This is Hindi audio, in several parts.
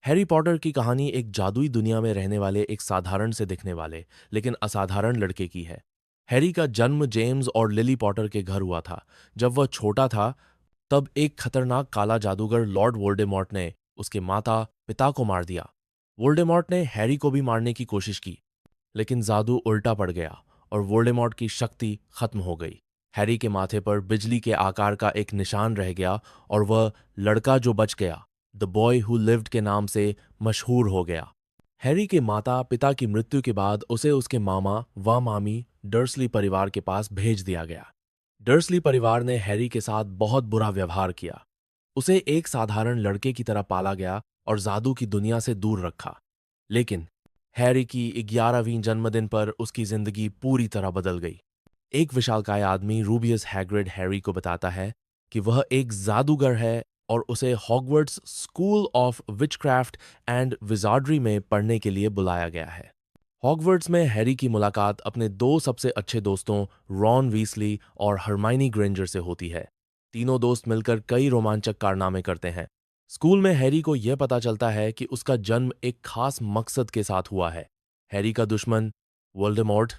हैरी पॉटर की कहानी एक जादुई दुनिया में रहने वाले एक साधारण से दिखने वाले लेकिन असाधारण लड़के की है। हैरी का जन्म जेम्स और लिली पॉटर के घर हुआ था। जब वह छोटा था तब एक खतरनाक काला जादूगर लॉर्ड वोल्डेमॉर्ट ने उसके माता पिता को मार दिया। वोल्डेमॉर्ट ने हैरी को भी मारने की कोशिश की, लेकिन जादू उल्टा पड़ गया और वोल्डेमॉर्ट की शक्ति खत्म हो गई। हैरी के माथे पर बिजली के आकार का एक निशान रह गया और वह लड़का जो बच गया, द बॉय हु लिव्ड के नाम से मशहूर हो गया। हैरी के माता पिता की मृत्यु के बाद उसे उसके मामा व मामी डर्सली परिवार के पास भेज दिया गया। डर्सली परिवार ने हैरी के साथ बहुत बुरा व्यवहार किया। उसे एक साधारण लड़के की तरह पाला गया और जादू की दुनिया से दूर रखा। लेकिन हैरी की 11वीं जन्मदिन पर उसकी जिंदगी पूरी तरह बदल गई। एक विशालकाय आदमी रूबियस हैग्रिड हैरी को बताता है कि वह एक जादूगर है और उसे Hogwarts school of witchcraft and wizardry में पढ़ने के लिए बुलाया गया है। हॉगवर्ट्स में हैरी की मुलाकात अपने दो सबसे अच्छे दोस्तों रॉन वीसली और हरमाइनी ग्रेंजर से होती है। तीनों दोस्त मिलकर कई रोमांचक कारनामे करते हैं। स्कूल में हैरी को यह पता चलता है कि उसका जन्म एक खास मकसद के साथ हुआ है। हैरी का दुश्मन वोल्डेमॉर्ट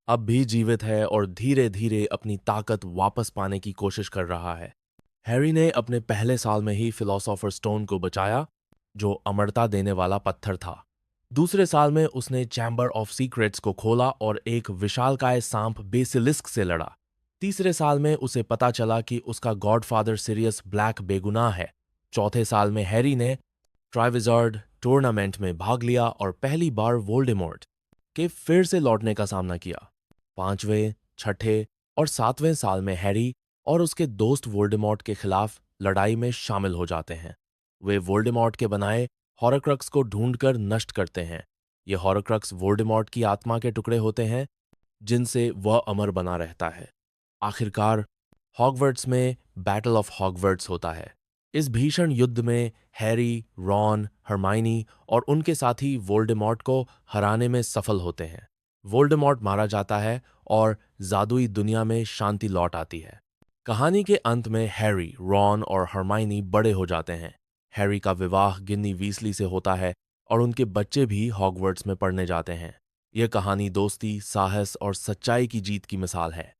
अब भी जीवित है और धीरे धीरे अपनी ताकत वापस पाने की कोशिश कर रहा है। हैरी ने अपने पहले साल में ही फिलोसोफर स्टोन को बचाया, जो अमरता देने वाला पत्थर था। दूसरे साल में उसने चैम्बर ऑफ सीक्रेट्स को खोला और एक विशालकाय सांप बेसिलिस्क से लड़ा। तीसरे साल में उसे पता चला कि उसका गॉडफादर सिरियस ब्लैक बेगुनाह है। चौथे साल में हैरी ने ट्राइविजार्ड टूर्नामेंट में भाग लिया और पहली बार वोल्डेमॉर्ट के फिर से लौटने का सामना किया। पांचवें, छठे और सातवें साल में हैरी और उसके दोस्त वोल्डेमॉर्ट के खिलाफ लड़ाई में शामिल हो जाते हैं। वे वोल्डेमॉर्ट के बनाए हॉरक्रक्स को ढूंढकर नष्ट करते हैं। ये हॉरक्रक्स वोल्डेमॉर्ट की आत्मा के टुकड़े होते हैं, जिनसे वह अमर बना रहता है। आखिरकार हॉगवर्ट्स में बैटल ऑफ हॉगवर्ट्स होता है। इस भीषण युद्ध में हैरी, रॉन, हरमाइनी और उनके साथी वोल्डेमॉर्ट को हराने में सफल होते हैं। वोल्डेमॉर्ट मारा जाता है और जादुई दुनिया में शांति लौट आती है। कहानी के अंत में हैरी, रॉन और हरमाइनी बड़े हो जाते हैं। हैरी का विवाह गिन्नी वीसली से होता है और उनके बच्चे भी हॉगवर्ट्स में पढ़ने जाते हैं। यह कहानी दोस्ती, साहस और सच्चाई की जीत की मिसाल है।